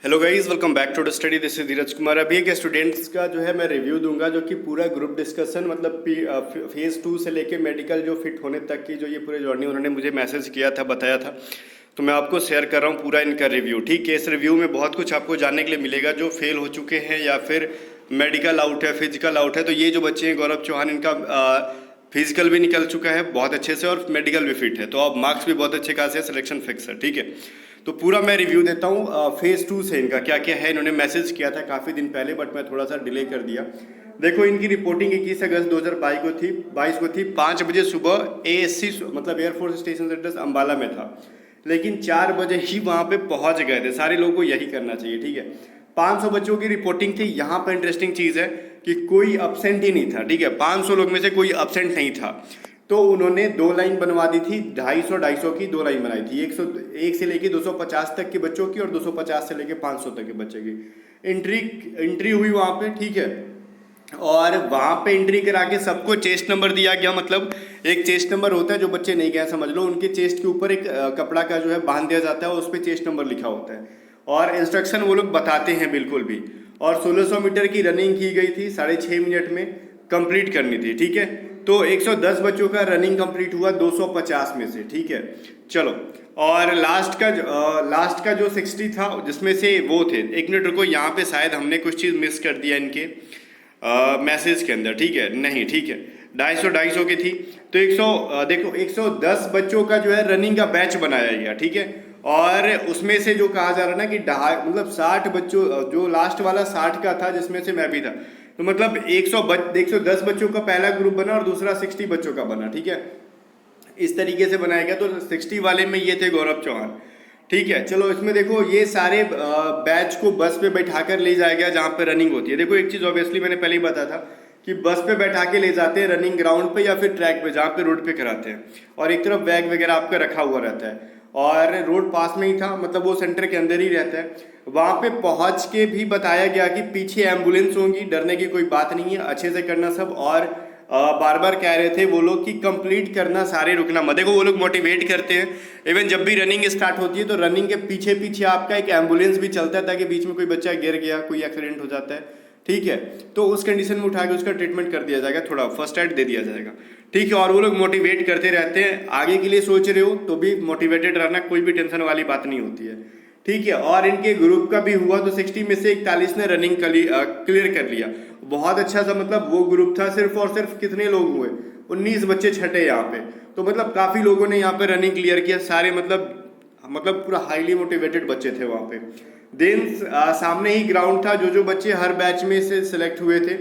Hello guys, welcome back to the study. This is Dheeraj Kumar. अभी एक students का जो है मैं रिव्यू दूंगा, जो कि पूरा ग्रुप डिस्कशन मतलब फेज़ 2 से लेके मेडिकल जो फिट होने तक की जो ये पूरे जर्नी उन्होंने मुझे मैसेज किया था, बताया था, तो मैं आपको शेयर कर रहा हूँ पूरा इनका रिव्यू। ठीक है, इस रिव्यू में बहुत कुछ आपको जानने के लिए मिलेगा। जो फेल हो चुके हैं या फिर मेडिकल आउट है, फिजिकल आउट है, तो ये जो बच्चे हैं गौरव चौहान, इनका फिजिकल भी निकल चुका है बहुत अच्छे से और मेडिकल भी फिट है, तो अब मार्क्स भी बहुत अच्छे खासे, सिलेक्शन फिक्स है। ठीक है, तो पूरा मैं रिव्यू देता हूँ फेज़ 2 से इनका क्या क्या है। इन्होंने मैसेज किया था काफ़ी दिन पहले, बट मैं थोड़ा सा डिले कर दिया। देखो, इनकी रिपोर्टिंग 21 अगस्त 2022 को थी 5 बजे सुबह। ASC मतलब एयरफोर्स स्टेशन एड्रेस अम्बाला में था, लेकिन 4 बजे ही वहाँ पे पहुँच गए थे। सारे लोगों को यही करना चाहिए। ठीक है, 500 बच्चों की रिपोर्टिंग थी। यहाँ पर इंटरेस्टिंग चीज़ है कि कोई अपसेंट ही नहीं था। ठीक है, 500 लोग में से कोई अपसेंट नहीं था। तो उन्होंने 2 लाइन बनवा दी थी, 250 की 2 लाइन बनाई थी, 101 से लेके 250 तक के बच्चों की और 250 से लेके 500 तक के बच्चे की एंट्री हुई वहाँ पे। ठीक है, और वहाँ पे एंट्री करा के सबको चेस्ट नंबर दिया गया। मतलब एक चेस्ट नंबर होता है, जो बच्चे नहीं गए समझ लो, उनके चेस्ट के ऊपर एक कपड़ा का जो है बांध दिया जाता है और उस पर चेस्ट नंबर लिखा होता है और इंस्ट्रक्शन वो लोग बताते हैं बिल्कुल भी। और 1600 मीटर की रनिंग की गई थी, 6.5 मिनट में कंप्लीट करनी थी। ठीक है, तो 110 बच्चों का रनिंग कंप्लीट हुआ 250 में से। ठीक है, चलो, और लास्ट का जो 60 था, जिसमें से वो थे, 1 मिनट रुको, यहाँ पे शायद हमने कुछ चीज़ मिस कर दिया इनके मैसेज के अंदर। ठीक है, नहीं, ठीक है, 250 की थी, तो 100 देखो 110 बच्चों का जो है रनिंग का बैच बनाया गया। ठीक है, और उसमें से जो कहा जा रहा है ना कि मतलब 60 बच्चों, जो लास्ट वाला 60 का था, जिसमें से मैं भी था, तो मतलब 110 बच्चों का पहला ग्रुप बना और दूसरा 60 बच्चों का बना। ठीक है, इस तरीके से बनाया गया। तो 60 वाले में ये थे गौरव चौहान। ठीक है, चलो, इसमें देखो ये सारे बैच को बस पे बैठा कर ले जाया गया जहाँ पे रनिंग होती है। देखो, एक चीज़ ऑब्वियसली मैंने पहले ही बताया था कि बस पे बैठा के ले जाते हैं रनिंग ग्राउंड पे या फिर ट्रैक पे, जहाँ पे रोड पे कराते हैं, और एक तरफ बैग वगैरह आपका रखा हुआ रहता है, और रोड पास में ही था, मतलब वो सेंटर के अंदर ही रहता है। वहाँ पे पहुँच के भी बताया गया कि पीछे एम्बुलेंस होंगी, डरने की कोई बात नहीं है, अच्छे से करना सब। और बार बार कह रहे थे वो लोग कि कंप्लीट करना, सारे रुकना मत। देखो, वो लोग मोटिवेट करते हैं। इवन जब भी रनिंग स्टार्ट होती है तो रनिंग के पीछे पीछे आपका एक एम्बुलेंस भी चलता है, ताकि बीच में कोई बच्चा गिर गया, कोई एक्सीडेंट हो जाता है, ठीक है, तो उस कंडीशन में उठा के उसका ट्रीटमेंट कर दिया जाएगा, थोड़ा फर्स्ट एड दे दिया जाएगा। ठीक है, और वो लोग मोटिवेट करते रहते हैं। आगे के लिए सोच रहे हो तो भी मोटिवेटेड रहना, कोई भी टेंशन वाली बात नहीं होती है। ठीक है, और इनके ग्रुप का भी हुआ तो 60 में से 41 ने रनिंग क्लियर कर लिया। बहुत अच्छा सा, मतलब वो ग्रुप था, सिर्फ और सिर्फ कितने लोग हुए, 19 बच्चे छठे यहाँ पे, तो मतलब काफ़ी लोगों ने यहाँ पे रनिंग क्लियर किया सारे, मतलब पूरा हाईली मोटिवेटेड बच्चे थे वहाँ पे। देन सामने ही ग्राउंड था, जो बच्चे हर बैच में से सिलेक्ट हुए थे,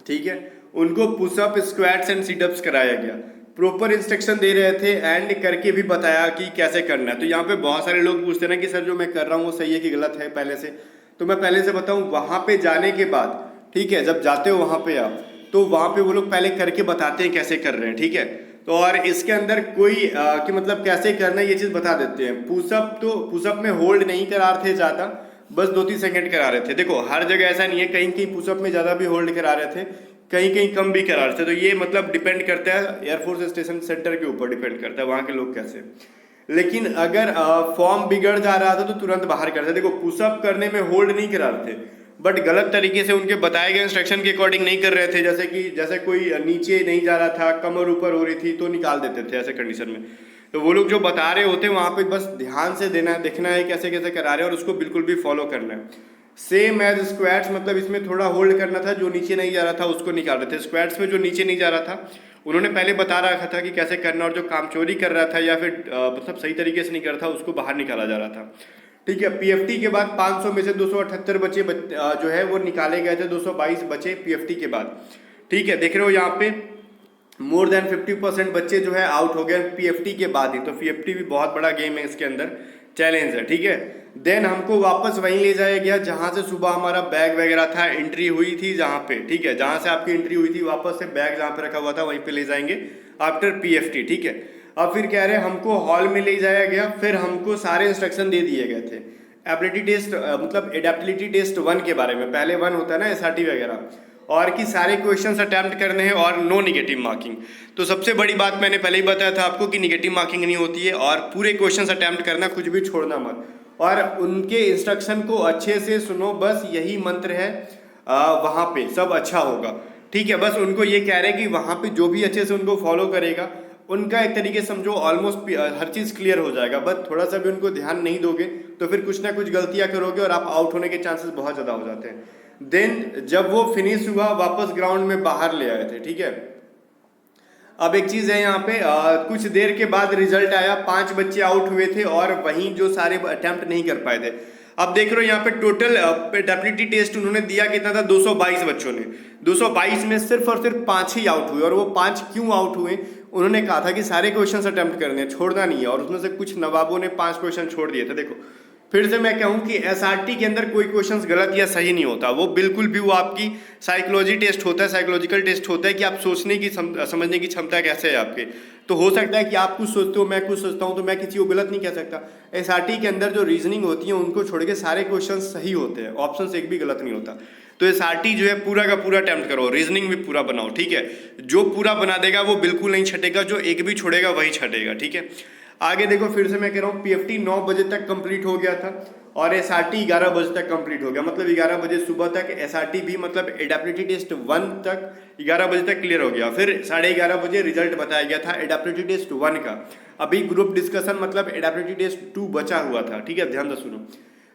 ठीक है, उनको पुशअप, स्क्वाट्स एंड सीटअप्स कराया गया। प्रॉपर इंस्ट्रक्शन दे रहे थे एंड करके भी बताया कि कैसे करना है। तो यहाँ पे बहुत सारे लोग पूछते हैं ना कि सर जो मैं कर रहा हूँ वो सही है कि गलत है पहले से, तो मैं पहले से बताऊँ, वहाँ पे जाने के बाद, ठीक है, जब जाते हो वहाँ पे आप, तो वहाँ पे वो लोग पहले करके बताते हैं कैसे कर रहे हैं। ठीक है, तो और इसके अंदर कोई कि मतलब कैसे करना है ये चीज़ बता देते हैं। पुशअप में होल्ड नहीं करा रहे थे ज़्यादा, बस 2-3 सेकंड करा रहे थे। देखो, हर जगह ऐसा नहीं है, कहीं कहीं पुशअप में ज़्यादा भी होल्ड करा रहे थे, कहीं कहीं कम भी करा रहे थे। तो ये मतलब डिपेंड करता है एयरफोर्स स्टेशन सेंटर के ऊपर, डिपेंड करता है वहाँ के लोग कैसे। लेकिन अगर फॉर्म बिगड़ जा रहा था तो तुरंत बाहर करते। देखो, पुशअप करने में होल्ड नहीं करा रहे थे, बट गलत तरीके से उनके बताए गए इंस्ट्रक्शन के अकॉर्डिंग नहीं कर रहे थे, जैसे कोई नीचे नहीं जा रहा था, कमर ऊपर हो रही थी तो निकाल देते थे ऐसे कंडीशन में। तो वो लोग जो बता रहे होते वहाँ पे बस ध्यान से देना है, देखना है कैसे कैसे करा रहे हैं और उसको बिल्कुल भी फॉलो करना है। सेम एज स्क्वाट्स, मतलब इसमें थोड़ा होल्ड करना था, जो नीचे नहीं जा रहा था उसको निकाल रहे थे। स्क्वाट्स में जो नीचे नहीं जा रहा था उन्होंने पहले बता रखा था कि कैसे करना, और जो काम चोरी कर रहा था या फिर मतलब सही तरीके से नहीं कर रहा था उसको बाहर निकाला जा रहा था। ठीक है, पीएफटी के बाद 500 में से 278 बच्चे जो है वो निकाले गए थे, 222 बचे पीएफटी के बाद। ठीक है, देख रहे हो यहाँ पे मोर देन 50% बच्चे जो है आउट हो गए पीएफटी के बाद ही। तो पीएफटी भी बहुत बड़ा गेम है, इसके अंदर चैलेंज है। ठीक है, देन हमको वापस वहीं ले जाया गया जहाँ से सुबह हमारा बैग वगैरह था, एंट्री हुई थी जहाँ पे। ठीक है, जहाँ से आपकी एंट्री हुई थी, वापस से बैग जहाँ पे रखा हुआ था वहीं पे ले जाएंगे आफ्टर पीएफटी। ठीक है, अब फिर कह रहे हैं हमको हॉल में ले जाया गया, फिर हमको सारे इंस्ट्रक्शन दे दिए गए थे। एबिलिटी टेस्ट मतलब एडेप्टिबिलिटी टेस्ट 1 के बारे में, पहले 1 होता है ना एसआरटी वगैरह, और कि सारे क्वेश्चंस अटेम्प्ट करने हैं और नो निगेटिव मार्किंग। तो सबसे बड़ी बात मैंने पहले ही बताया था आपको कि निगेटिव मार्किंग नहीं होती है, और पूरे क्वेश्चंस अटेम्प्ट करना, कुछ भी छोड़ना मत। और उनके इंस्ट्रक्शन को अच्छे से सुनो, बस यही मंत्र है। वहाँ पे सब अच्छा होगा, ठीक है। बस उनको ये कह रहे हैं कि वहाँ पे जो भी अच्छे से उनको फॉलो करेगा, उनका एक तरीके से समझो ऑलमोस्ट हर चीज़ क्लियर हो जाएगा। बस थोड़ा सा भी उनको ध्यान नहीं दोगे तो फिर कुछ ना कुछ गलतियाँ करोगे और आप आउट होने के चांसेस बहुत ज़्यादा हो जाते हैं। देन जब वो फिनिश हुआ, वापस ग्राउंड में बाहर ले आए थे, ठीक है। अब एक चीज़ है यहाँ पे, कुछ देर के बाद रिजल्ट आया, 5 बच्चे आउट हुए थे और वहीं जो सारे अटेम्प्ट नहीं कर पाए थे। अब देख रहे हो यहाँ पे टोटल डब्ल्यूटी टेस्ट उन्होंने दिया कितना था, 222 बच्चों ने। 222 में सिर्फ और सिर्फ 5 ही आउट हुए। और वो 5 क्यों आउट हुए, उन्होंने कहा था कि सारे क्वेश्चन अटेम्प्ट करने हैं, छोड़ना नहीं है। और उसमें से कुछ नवाबों ने 5 क्वेश्चन छोड़ दिए थे। देखो फिर से मैं कहूँ कि एसआरटी के अंदर कोई क्वेश्चंस गलत या सही नहीं होता, वो बिल्कुल भी, वो आपकी साइकोलॉजी टेस्ट होता है, साइकोलॉजिकल टेस्ट होता है कि आप सोचने की समझने की क्षमता कैसे है आपके। तो हो सकता है कि आप कुछ सोचते हो, मैं कुछ सोचता हूँ, तो मैं किसी को गलत नहीं कह सकता। एसआरटी के अंदर जो रीजनिंग होती है उनको छोड़ के सारे क्वेश्चन सही होते हैं, ऑप्शन एक भी गलत नहीं होता। तो एसआरटी जो है पूरा का पूरा अटेम्प्ट करो, रीजनिंग भी पूरा बनाओ, ठीक है। जो पूरा बना देगा वो बिल्कुल नहीं छटेगा, जो एक भी छोड़ेगा वही छटेगा, ठीक है। आगे देखो, फिर से मैं कह रहा हूँ, पीएफटी 9 बजे तक कंप्लीट हो गया था और एसआरटी 11 बजे तक कंप्लीट हो गया। मतलब 11 बजे सुबह तक एसआरटी भी, मतलब एडेप्टिबिलिटी टेस्ट 1 तक 11 बजे तक क्लियर हो गया। फिर 11:30 बजे रिजल्ट बताया गया था एडेप्टिबिलिटी टेस्ट 1 का। अभी ग्रुप डिस्कशन मतलब एडेप्टिबिलिटी टेस्ट 2 बचा हुआ था, ठीक है, ध्यान से सुनो।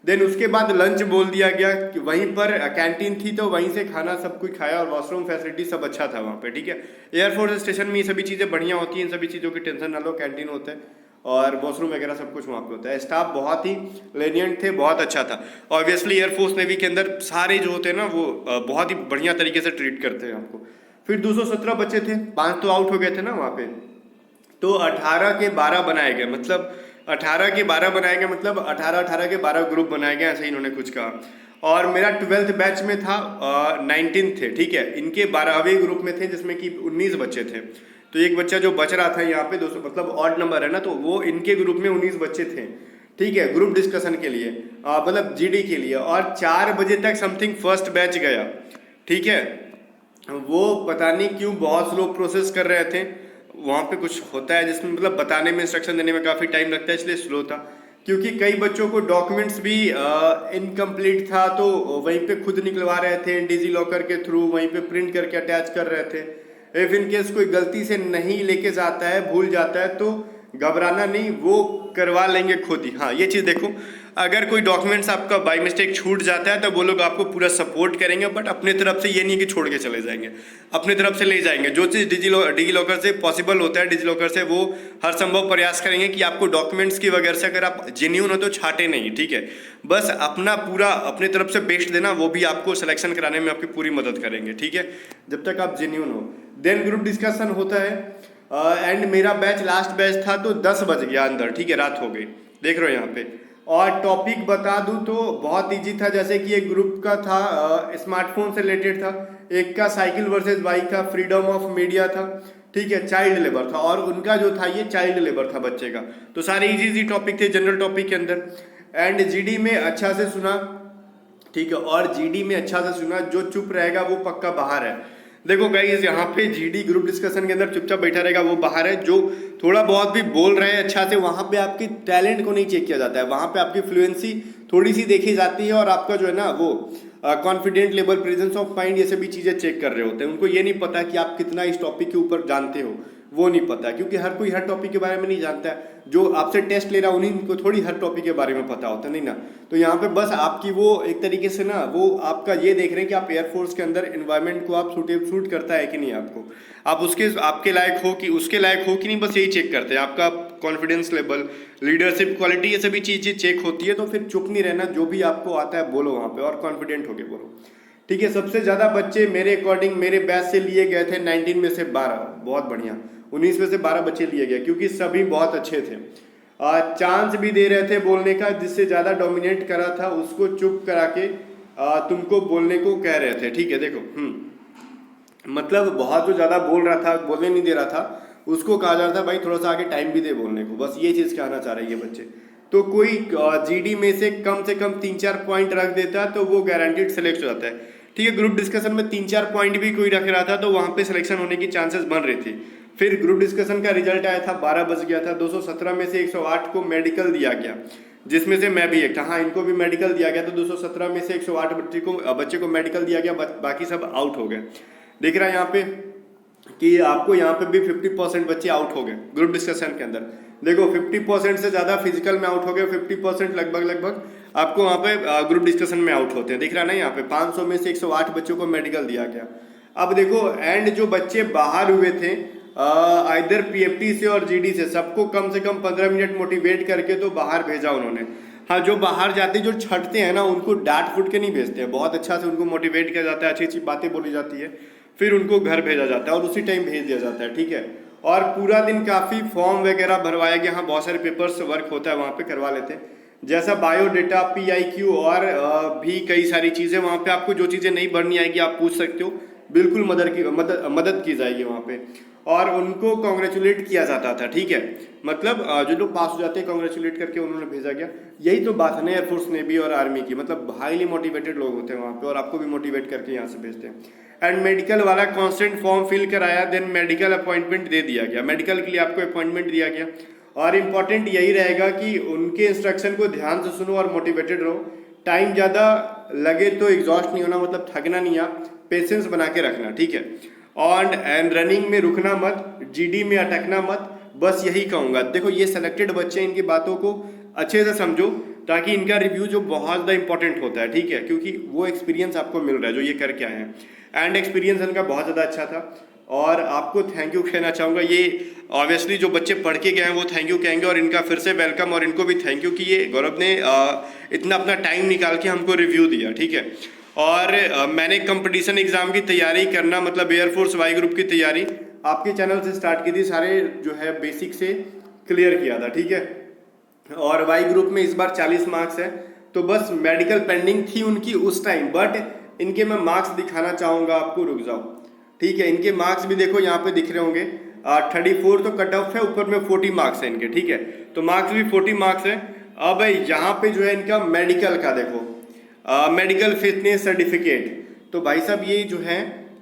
देन उसके बाद लंच बोल दिया गया कि वहीं पर कैंटीन थी तो वहीं से खाना सब कुछ खाया और वॉशरूम फैसिलिटी सब अच्छा था वहाँ पे, ठीक है। एयरफोर्स स्टेशन में ये सभी चीज़ें बढ़िया होती हैं, इन सभी चीज़ों की टेंशन ना लो, कैंटीन होता है और वॉशरूम वगैरह सब कुछ वहाँ पे होता है। स्टाफ बहुत ही लेनियंट थे, बहुत अच्छा था। ऑब्वियसली एयरफोर्स नेवी के अंदर सारे जो होते हैं ना वो बहुत ही बढ़िया तरीके से ट्रीट करते हैं आपको। फिर 217 बच्चे थे, 5 तो आउट हो गए थे ना वहाँ पे, तो 18 के 12 बनाए गए, मतलब 18 के 12 बनाए गए, मतलब 18 के 12 ग्रुप बनाए गए, ऐसे इन्होंने कुछ कहा। और मेरा 12th बैच में था 19 थे, ठीक है। इनके 12वें ग्रुप में थे जिसमें कि 19 बच्चे थे। तो एक बच्चा जो बच रहा था यहाँ पे 200, मतलब ऑड नंबर है ना, तो वो इनके ग्रुप में 19 बच्चे थे, ठीक है, ग्रुप डिस्कशन के लिए, मतलब जीडी के लिए। और 4 बजे तक समथिंग फर्स्ट बैच गया, ठीक है। वो पता नहीं क्यों बहुत स्लो प्रोसेस कर रहे थे, वहाँ पे कुछ होता है जिसमें मतलब बताने में, इंस्ट्रक्शन देने में काफ़ी टाइम लगता है, इसलिए स्लो था। क्योंकि कई बच्चों को डॉक्यूमेंट्स भी इनकम्प्लीट था, तो वहीं पे खुद निकलवा रहे थे डिजी लॉकर के थ्रू, वहीं पे प्रिंट करके अटैच कर रहे थे। इफ इन केस कोई गलती से नहीं लेके जाता है, भूल जाता है, तो घबराना नहीं, वो करवा लेंगे खुद ही। हाँ, ये चीज़ देखो, अगर कोई डॉक्यूमेंट्स आपका बाय मिस्टेक छूट जाता है तो वो लोग आपको पूरा सपोर्ट करेंगे, बट अपने तरफ से ये नहीं कि छोड़ के चले जाएंगे, अपने तरफ से ले जाएंगे। जो चीज़ डिजी लॉकर से पॉसिबल होता है, डिजी लॉकर से वो हर संभव प्रयास करेंगे कि आपको डॉक्यूमेंट्स की वगैरह से अगर आप जेन्यून हो तो छाटे नहीं, ठीक है। बस अपना पूरा अपने तरफ से बेस्ट देना, वो भी आपको सिलेक्शन कराने में आपकी पूरी मदद करेंगे, ठीक है, जब तक आप जेन्यून हो। देन ग्रुप डिस्कशन होता है एंड मेरा बैच लास्ट बैच था तो 10 बज गया अंदर, ठीक है, रात हो गई, देख रहे हो यहाँ पे। और टॉपिक बता दूं तो बहुत इजी था, जैसे कि एक ग्रुप का था स्मार्टफोन से रिलेटेड था, एक का साइकिल वर्सेस बाइक था, फ्रीडम ऑफ मीडिया था, ठीक है, चाइल्ड लेबर था, और उनका जो था ये चाइल्ड लेबर था बच्चे का। तो सारे इजी टॉपिक थे जनरल टॉपिक के अंदर। एंड जीडी में अच्छा से सुना, ठीक है, और जीडी में अच्छा से सुना, जो चुप रहेगा वो पक्का बाहर है। देखो गाइस, यहाँ पे जीडी ग्रुप डिस्कशन के अंदर चुपचाप बैठा रहेगा वो बाहर है, जो थोड़ा बहुत भी बोल रहे हैं अच्छा से, वहाँ पे आपकी टैलेंट को नहीं चेक किया जाता है, वहाँ पे आपकी फ्लुएंसी थोड़ी सी देखी जाती है, और आपका जो है ना वो confident level, presence of mind, ये सभी चीज़ें चेक कर रहे होते हैं। उनको ये नहीं पता कि आप कितना इस टॉपिक के ऊपर जानते हो, वो नहीं पता, क्योंकि हर कोई हर टॉपिक के बारे में नहीं जानता है। जो आपसे टेस्ट ले रहा है उन्हीं को थोड़ी हर टॉपिक के बारे में पता होता नहीं ना। तो यहाँ पे बस आपकी वो एक तरीके से ना वो आपका ये देख रहे हैं कि आप एयरफोर्स के अंदर एनवायरनमेंट को आप सूट करता है कि नहीं, आपको आप उसके आपके लायक हो कि उसके लायक हो कि नहीं, बस यही चेक करते हैं। आपका कॉन्फिडेंस लेवल, लीडरशिप क्वालिटी, ये सभी चीज़ें चेक होती है। तो फिर चुप नहीं रहना, जो भी आपको आता है बोलो वहाँ पे, और कॉन्फिडेंट होके बोलो, ठीक है। सबसे ज़्यादा बच्चे मेरे अकॉर्डिंग मेरे बैच से लिए गए थे 19 में से 12, बहुत बढ़िया, 19 में से 12 बच्चे लिए गए, क्योंकि सभी बहुत अच्छे थे। चांस भी दे रहे थे बोलने का, जिससे ज़्यादा डोमिनेट करा था उसको चुप करा के तुमको बोलने को कह रहे थे, ठीक है। देखो मतलब बहुत जो ज़्यादा बोल रहा था, बोलने नहीं दे रहा था, उसको कहा जा रहा था भाई थोड़ा सा आगे टाइम भी दे बोलने को, बस ये चीज़ कहना चाह रहे हैं ये बच्चे। तो कोई जीडी में से कम 3-4 पॉइंट रख देता तो वो गारंटीड सेलेक्ट हो जाता है, ठीक है। ग्रुप डिस्कशन में 3-4 पॉइंट भी कोई रख रहा था तो वहाँ पे सिलेक्शन होने की चांसेस बन रही थी। फिर ग्रुप डिस्कशन का रिजल्ट आया था, 12 बज गया था, 217 में से 108 को मेडिकल दिया गया। जिसमें से मैं भी एक था। हाँ, इनको भी मेडिकल दिया गया, तो 217 में से 108 बच्चे को मेडिकल दिया गया, बाकी सब आउट हो गए। दिख रहा है यहाँ पे कि आपको यहाँ पे भी 50% बच्चे आउट हो गए ग्रुप डिस्कशन के अंदर। देखो 50% से ज़्यादा फिजिकल में आउट हो गए, 50% लगभग आपको वहाँ पे ग्रुप डिस्कशन में आउट होते हैं। दिख रहा है ना यहाँ पे 500 में से 108 बच्चों को मेडिकल दिया गया। अब देखो एंड जो बच्चे बाहर हुए थे इधर पीएफटी से और जीडी से, सबको कम से कम 15 मिनट मोटिवेट करके तो बाहर भेजा उन्होंने। हाँ, जो बाहर जाते जो छटते हैं ना, उनको डांट फूट के नहीं भेजते हैं, बहुत अच्छा से उनको मोटिवेट किया जाता है, अच्छी अच्छी बातें बोली जाती है, फिर उनको घर भेजा जाता है और उसी टाइम भेज दिया जाता है। ठीक है, और पूरा दिन काफ़ी फॉर्म वगैरह भरवाया गया। हाँ, बहुत सारे पेपर्स वर्क होता है वहाँ पे, करवा लेते हैं, जैसा बायोडेटा, PIQ और भी कई सारी चीज़ें। वहाँ पे आपको जो चीज़ें नहीं भरनी आएगी आप पूछ सकते हो, बिल्कुल मदद की जाएगी वहाँ पे। और उनको कॉन्ग्रेचुलेट किया जाता था। ठीक है, मतलब जो लोग पास हो जाते हैं कॉन्ग्रेचुलेट करके उन्होंने भेजा गया। यही तो बात है ना एयरफोर्स, नेवी और आर्मी की, मतलब हाईली मोटिवेटेड लोग होते हैं वहाँ पे और आपको भी मोटिवेट करके यहाँ से भेजते हैं। एंड मेडिकल वाला कांस्टेंट फॉर्म फिल कराया, देन मेडिकल अपॉइंटमेंट दे दिया गया, मेडिकल के लिए आपको अपॉइंटमेंट दिया गया। और इम्पॉर्टेंट यही रहेगा कि उनके इंस्ट्रक्शन को ध्यान से सुनो और मोटिवेटेड रहो। टाइम ज़्यादा लगे तो एग्जॉस्ट नहीं होना, मतलब थकना नहीं, आप पेशेंस बना के रखना। ठीक है, ऑन एंड रनिंग में रुकना मत, GD में अटकना मत, बस यही कहूँगा। देखो ये सेलेक्टेड बच्चे, इनकी बातों को अच्छे से समझो ताकि इनका रिव्यू जो बहुत ज़्यादा इंपॉर्टेंट होता है। ठीक है, क्योंकि वो एक्सपीरियंस आपको मिल रहा है जो ये करके आए हैं, एंड एक्सपीरियंस इनका बहुत ज़्यादा अच्छा था। और आपको थैंक यू कहना चाहूँगा। ये ऑब्वियसली जो बच्चे पढ़ के गए हैं वो थैंक यू कहेंगे, और इनका फिर से वेलकम, और इनको भी थैंक यू कि ये गौरव ने इतना अपना टाइम निकाल के हमको रिव्यू दिया। ठीक है, और मैंने कंपटीशन एग्ज़ाम की तैयारी करना, मतलब एयरफोर्स वाई ग्रुप की तैयारी आपके चैनल से स्टार्ट की थी, सारे जो है बेसिक से क्लियर किया था। ठीक है, और वाई ग्रुप में इस बार 40 मार्क्स है, तो बस मेडिकल पेंडिंग थी उनकी उस टाइम, बट इनके मैं मार्क्स दिखाना चाहूँगा आपको, रुक जाओ। ठीक है, इनके मार्क्स भी देखो यहाँ पे दिख रहे होंगे, 34 तो कट ऑफ है, ऊपर में 40 मार्क्स है इनके। ठीक है, तो मार्क्स भी 40 मार्क्स है। अब यहाँ पे जो है इनका मेडिकल का देखो, मेडिकल फिटनेस सर्टिफिकेट, तो भाई साहब ये जो है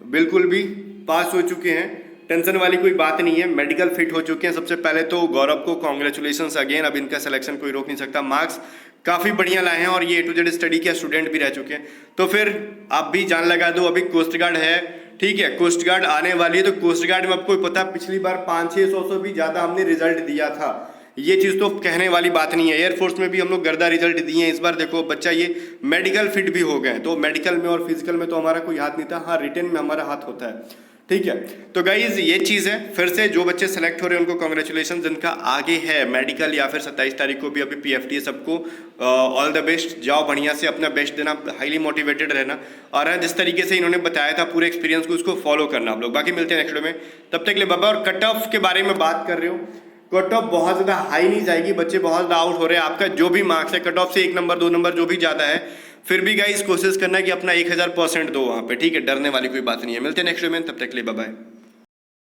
बिल्कुल भी पास हो चुके हैं, टेंशन वाली कोई बात नहीं है, मेडिकल फिट हो चुके हैं। सबसे पहले तो गौरव को कॉन्ग्रेचुलेशंस अगेन, अब इनका सिलेक्शन कोई रोक नहीं सकता, मार्क्स काफ़ी बढ़िया लाए हैं और ये A to Z स्टडी के स्टूडेंट भी रह चुके हैं। तो फिर आप भी जान लगा दो, अभी कोस्ट गार्ड है। ठीक है, कोस्ट गार्ड आने वाली है, तो कोस्ट गार्ड में आपको पता पिछली बार 500-600 से भी ज़्यादा हमने रिजल्ट दिया था, ये चीज़ तो कहने वाली बात नहीं है। एयरफोर्स में भी हम लोग गर्दा रिजल्ट दिए हैं। इस बार देखो बच्चा ये मेडिकल फिट भी हो गए, तो मेडिकल में और फिजिकल में तो हमारा कोई हाथ नहीं था, हाँ रिटन में हमारा हाथ होता है। ठीक है, तो गाइज ये चीज़ है। फिर से जो बच्चे सेलेक्ट हो रहे हैं उनको कॉन्ग्रेचुलेशन, जिनका आगे है मेडिकल या फिर 27 तारीख को भी अभी PFT है, सबको ऑल द बेस्ट, जाओ बढ़िया से अपना बेस्ट देना, हाईली मोटिवेटेड रहना, और जिस तरीके से इन्होंने बताया था पूरे एक्सपीरियंस को उसको फॉलो करना आप लोग। बाकी मिलते हैं नेक्स्ट वीडियो में, तब तक के लिए बाबा। और कट ऑफ के बारे में बात कर रहे हो, कट ऑफ बहुत ज़्यादा हाई नहीं जाएगी, बच्चे बहुत ज़्यादा आउट हो रहे हैं, आपका जो भी मार्क्स है कट ऑफ से 1 नंबर 2 नंबर जो भी ज़्यादा है, फिर भी गाइस कोशिश करना कि अपना 1000% दो वहाँ पे। ठीक है, डरने वाली कोई बात नहीं है। मिलते हैं नेक्स्ट वीडियो में, तब तक के लिए बाय बाय।